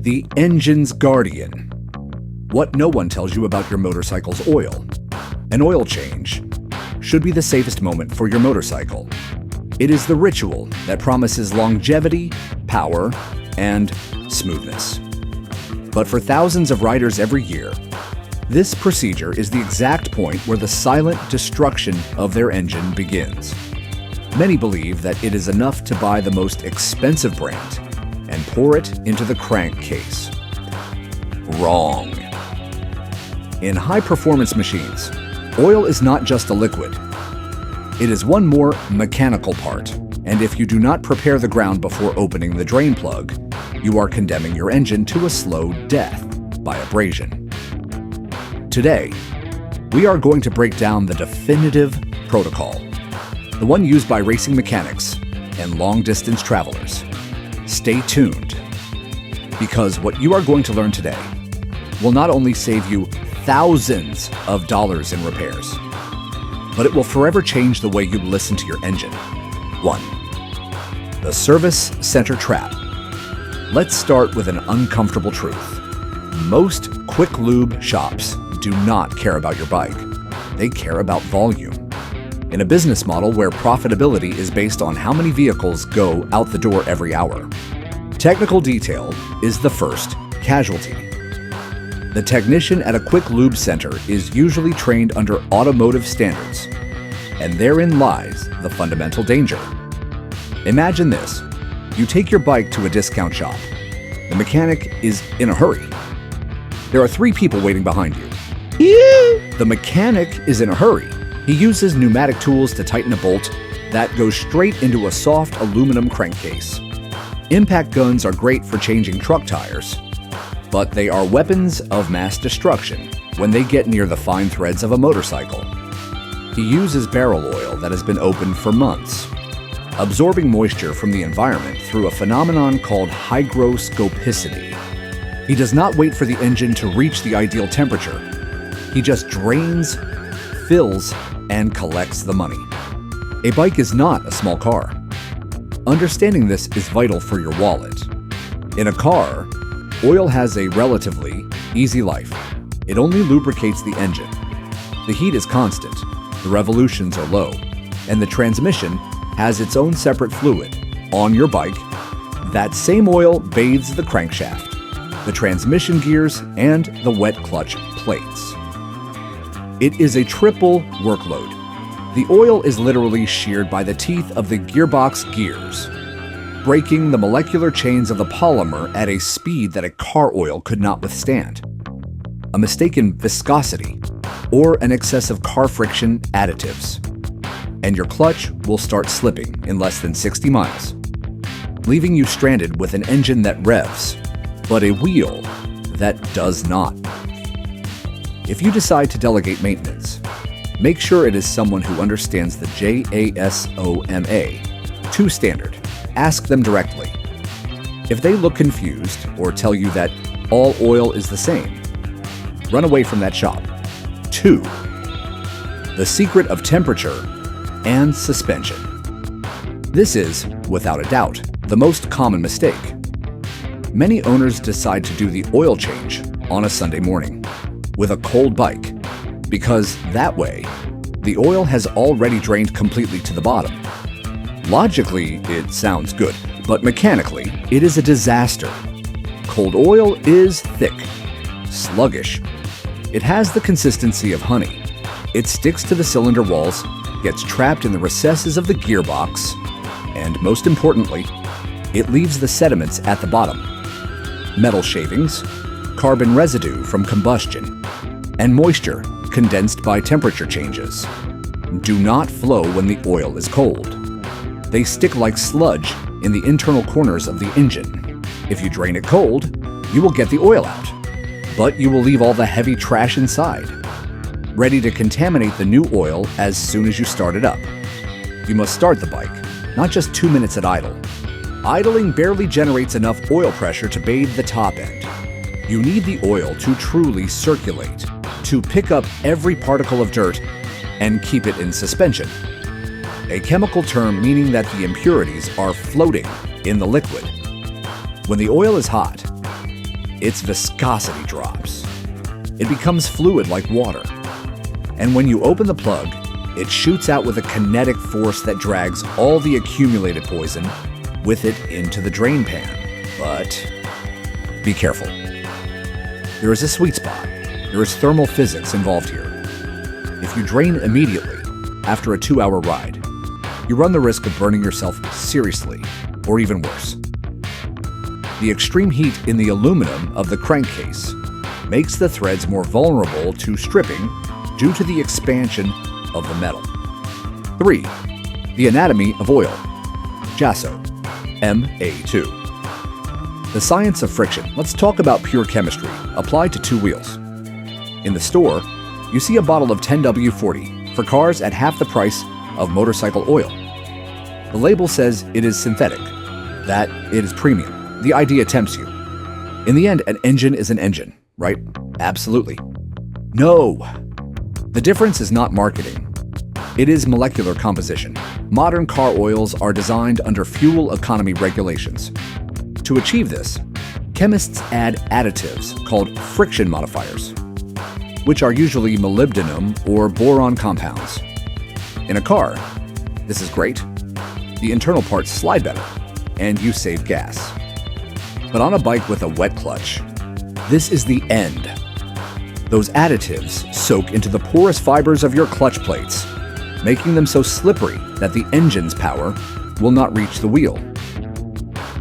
The engine's guardian. What no one tells you about your motorcycle's oil. An oil change should be the safest moment for your motorcycle. It is the ritual that promises longevity, power, and smoothness. But for thousands of riders every year, this procedure is the exact point where the silent destruction of their engine begins. Many believe that it is enough to buy the most expensive brand and pour it into the crankcase. Wrong. In high-performance machines, oil is not just a liquid. It is one more mechanical part, and if you do not prepare the ground before opening the drain plug, you are condemning your engine to a slow death by abrasion. Today, we are going to break down the definitive protocol, the one used by racing mechanics and long-distance travelers. Stay tuned, because what you are going to learn today will not only save you thousands of dollars in repairs, but it will forever change the way you listen to your engine. 1. The service center trap. Let's start with an uncomfortable truth. Most quick lube shops do not care about your bike. They care about volume. In a business model where profitability is based on how many vehicles go out the door every hour, technical detail is the first casualty. The technician at a quick lube center is usually trained under automotive standards, and therein lies the fundamental danger. Imagine this. You take your bike to a discount shop. The mechanic is in a hurry. There are 3 people waiting behind you. The mechanic is in a hurry. He uses pneumatic tools to tighten a bolt that goes straight into a soft aluminum crankcase. Impact guns are great for changing truck tires, but they are weapons of mass destruction when they get near the fine threads of a motorcycle. He uses barrel oil that has been opened for months, absorbing moisture from the environment through a phenomenon called hygroscopicity. He does not wait for the engine to reach the ideal temperature. He just drains, fills, and collects the money. A bike is not a small car. Understanding this is vital for your wallet. In a car, oil has a relatively easy life. It only lubricates the engine. The heat is constant, the revolutions are low, and the transmission has its own separate fluid. On your bike, that same oil bathes the crankshaft, the transmission gears, and the wet clutch plates. It is a triple workload. The oil is literally sheared by the teeth of the gearbox gears, breaking the molecular chains of the polymer at a speed that a car oil could not withstand. A mistake in viscosity, or an excess of car friction additives, and your clutch will start slipping in less than 60 miles, leaving you stranded with an engine that revs, but a wheel that does not. If you decide to delegate maintenance, make sure it is someone who understands the JASO MA2 standard. Ask them directly. If they look confused or tell you that all oil is the same, run away from that shop. 2. The secret of temperature and suspension. This is, without a doubt, the most common mistake. Many owners decide to do the oil change on a Sunday morning with a cold bike, because that way, the oil has already drained completely to the bottom. Logically, it sounds good, but mechanically, it is a disaster. Cold oil is thick, sluggish. It has the consistency of honey. It sticks to the cylinder walls, gets trapped in the recesses of the gearbox, and most importantly, it leaves the sediments at the bottom. Metal shavings, carbon residue from combustion, and moisture condensed by temperature changes do not flow when the oil is cold. They stick like sludge in the internal corners of the engine. If you drain it cold, you will get the oil out, but you will leave all the heavy trash inside, ready to contaminate the new oil as soon as you start it up. You must start the bike, not just 2 minutes at idle. Idling barely generates enough oil pressure to bathe the top end. You need the oil to truly circulate, to pick up every particle of dirt and keep it in suspension. A chemical term meaning that the impurities are floating in the liquid. When the oil is hot, its viscosity drops. It becomes fluid like water. And when you open the plug, it shoots out with a kinetic force that drags all the accumulated poison with it into the drain pan. But be careful. There is a sweet spot. There is thermal physics involved here. If you drain immediately after a 2-hour ride, you run the risk of burning yourself seriously, or even worse. The extreme heat in the aluminum of the crankcase makes the threads more vulnerable to stripping due to the expansion of the metal. 3. The anatomy of oil. JASO Ma2. The science of friction. Let's talk about pure chemistry applied to 2 wheels. In the store, you see a bottle of 10W40 for cars at half the price of motorcycle oil. The label says it is synthetic, that it is premium. The idea tempts you. In the end, an engine is an engine, right? Absolutely. No! The difference is not marketing. It is molecular composition. Modern car oils are designed under fuel economy regulations. To achieve this, chemists add additives called friction modifiers, which are usually molybdenum or boron compounds. In a car, this is great. The internal parts slide better, and you save gas. But on a bike with a wet clutch, this is the end. Those additives soak into the porous fibers of your clutch plates, making them so slippery that the engine's power will not reach the wheel.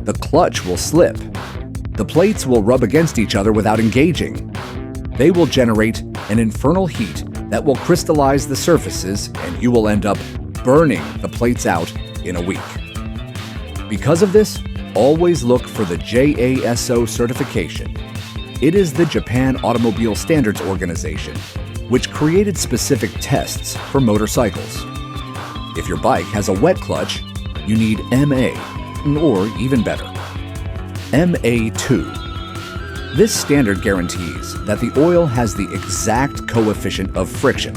The clutch will slip. The plates will rub against each other without engaging. They will generate an infernal heat that will crystallize the surfaces, and you will end up burning the plates out in a week. Because of this, always look for the JASO certification. It is the Japan Automobile Standards Organization, which created specific tests for motorcycles. If your bike has a wet clutch, you need MA, or even better, MA2. This standard guarantees that the oil has the exact coefficient of friction,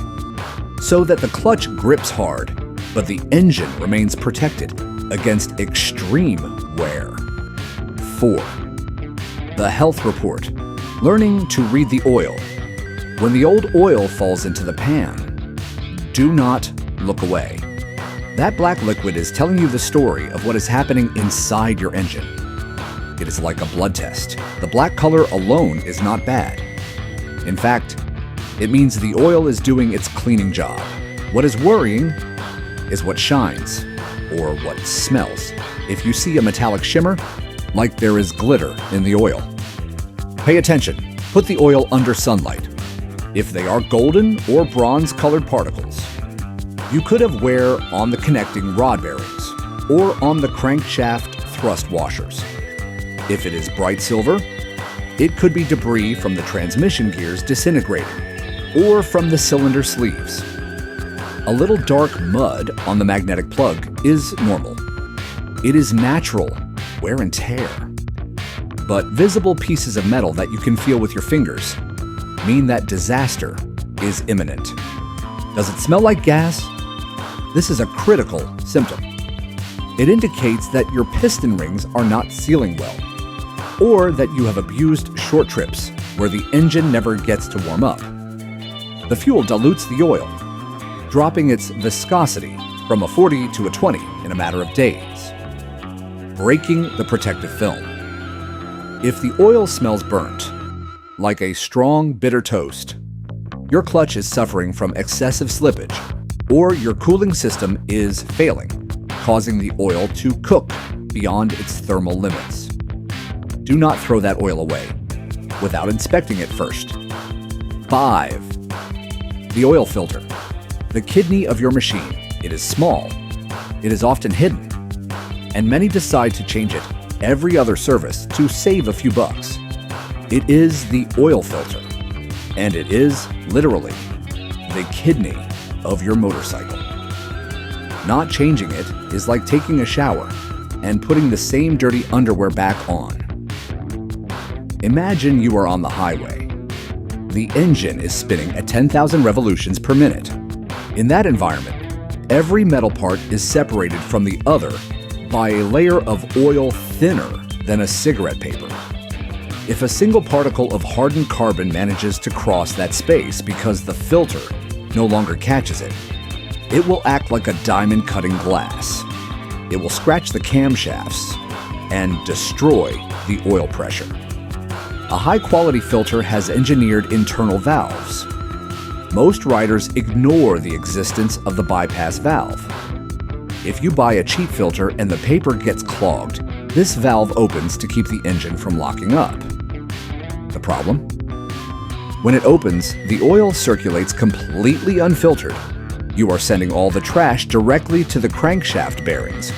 so that the clutch grips hard, but the engine remains protected against extreme wear. 4. The health report. Learning to read the oil. When the old oil falls into the pan, do not look away. That black liquid is telling you the story of what is happening inside your engine. It is like a blood test. The black color alone is not bad. In fact, it means the oil is doing its cleaning job. What is worrying is what shines, or what smells. If you see a metallic shimmer, like there is glitter in the oil. Pay attention. Put the oil under sunlight. If they are golden or bronze-colored particles, you could have wear on the connecting rod bearings or on the crankshaft thrust washers. If it is bright silver, it could be debris from the transmission gears disintegrating or from the cylinder sleeves. A little dark mud on the magnetic plug is normal. It is natural wear and tear. But visible pieces of metal that you can feel with your fingers mean that disaster is imminent. Does it smell like gas? This is a critical symptom. It indicates that your piston rings are not sealing well, or that you have abused short trips where the engine never gets to warm up. The fuel dilutes the oil, dropping its viscosity from a 40 to a 20 in a matter of days, breaking the protective film. If the oil smells burnt, like a strong, bitter toast, your clutch is suffering from excessive slippage, or your cooling system is failing, causing the oil to cook beyond its thermal limits. Do not throw that oil away without inspecting it first. 5. The oil filter. The kidney of your machine. It is small. It is often hidden. And many decide to change it every other service to save a few bucks. It is the oil filter. And it is, literally, the kidney of your motorcycle. Not changing it is like taking a shower and putting the same dirty underwear back on. Imagine you are on the highway. The engine is spinning at 10,000 revolutions per minute. In that environment, every metal part is separated from the other by a layer of oil thinner than a cigarette paper. If a single particle of hardened carbon manages to cross that space because the filter no longer catches it, it will act like a diamond cutting glass. It will scratch the camshafts and destroy the oil pressure. A high-quality filter has engineered internal valves. Most riders ignore the existence of the bypass valve. If you buy a cheap filter and the paper gets clogged, this valve opens to keep the engine from locking up. The problem? When it opens, the oil circulates completely unfiltered. You are sending all the trash directly to the crankshaft bearings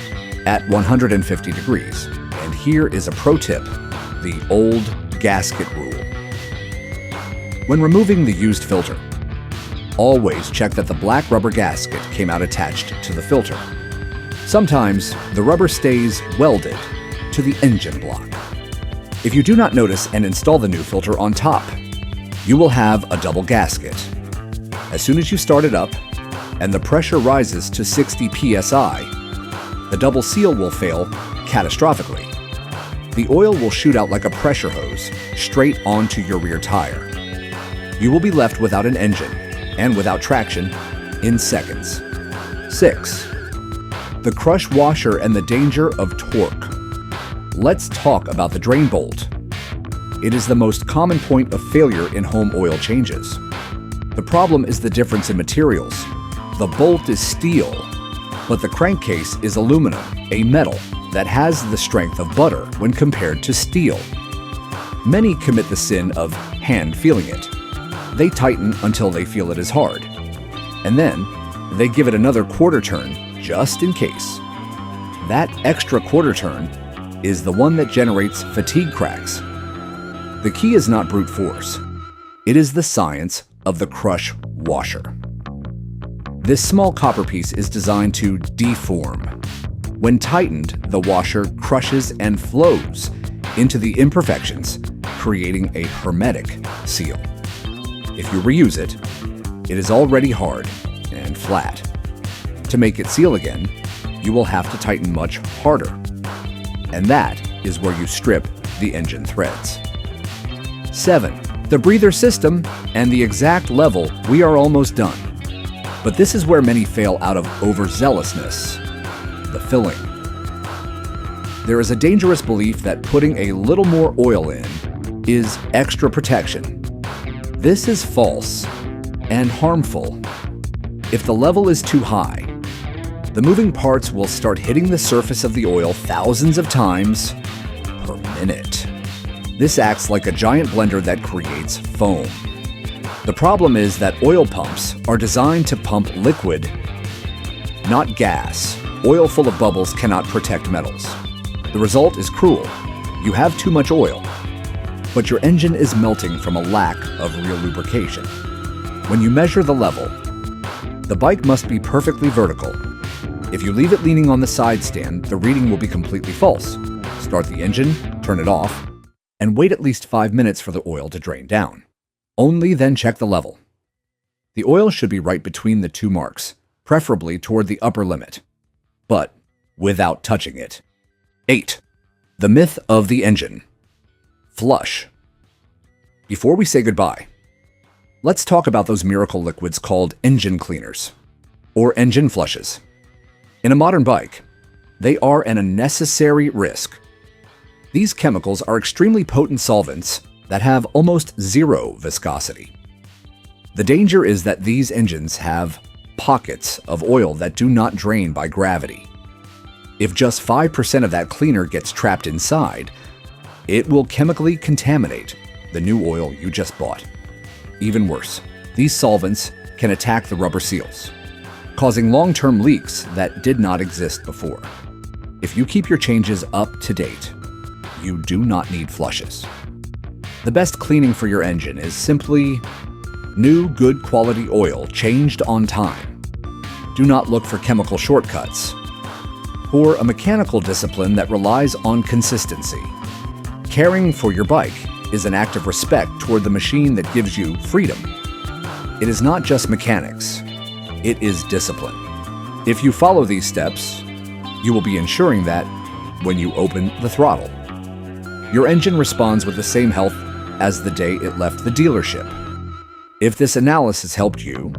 at 150 degrees. And here is a pro tip, the old gasket rule. When removing the used filter, always check that the black rubber gasket came out attached to the filter. Sometimes the rubber stays welded to the engine block. If you do not notice and install the new filter on top, you will have a double gasket. As soon as you start it up and the pressure rises to 60 psi, the double seal will fail catastrophically. The oil will shoot out like a pressure hose straight onto your rear tire. You will be left without an engine and without traction in seconds. 6. The crush washer and the danger of torque. Let's talk about the drain bolt. It is the most common point of failure in home oil changes. The problem is the difference in materials. The bolt is steel, but the crankcase is aluminum, a metal that has the strength of butter when compared to steel. Many commit the sin of hand feeling it. They tighten until they feel it is hard, and then they give it another quarter turn just in case. That extra quarter turn is the one that generates fatigue cracks. The key is not brute force. It is the science of the crush washer. This small copper piece is designed to deform. When tightened, the washer crushes and flows into the imperfections, creating a hermetic seal. If you reuse it, it is already hard and flat. To make it seal again, you will have to tighten much harder. And that is where you strip the engine threads. 7. The breather system and the exact level. We are almost done. But this is where many fail out of overzealousness. The filling. There is a dangerous belief that putting a little more oil in is extra protection. This is false and harmful. If the level is too high, the moving parts will start hitting the surface of the oil thousands of times per minute. This acts like a giant blender that creates foam. The problem is that oil pumps are designed to pump liquid, not gas. Oil full of bubbles cannot protect metals. The result is cruel. You have too much oil, but your engine is melting from a lack of real lubrication. When you measure the level, the bike must be perfectly vertical. If you leave it leaning on the side stand, the reading will be completely false. Start the engine, turn it off, and wait at least 5 minutes for the oil to drain down. Only then check the level. The oil should be right between the two marks, preferably toward the upper limit, but without touching it. 8. The myth of the engine. Flush. Before we say goodbye, let's talk about those miracle liquids called engine cleaners, or engine flushes. In a modern bike, they are an unnecessary risk. These chemicals are extremely potent solvents that have almost zero viscosity. The danger is that these engines have pockets of oil that do not drain by gravity. If just 5% of that cleaner gets trapped inside, it will chemically contaminate the new oil you just bought. Even worse, these solvents can attack the rubber seals, causing long-term leaks that did not exist before. If you keep your changes up to date, you do not need flushes. The best cleaning for your engine is simply new, good quality oil changed on time. Do not look for chemical shortcuts or a mechanical discipline that relies on consistency. Caring for your bike is an act of respect toward the machine that gives you freedom. It is not just mechanics, it is discipline. If you follow these steps, you will be ensuring that when you open the throttle, your engine responds with the same health as the day it left the dealership. If this analysis helped you,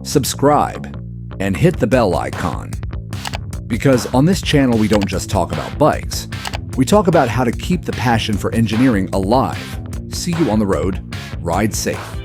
subscribe and hit the bell icon. Because on this channel we don't just talk about bikes, we talk about how to keep the passion for engineering alive. See you on the road. Ride safe.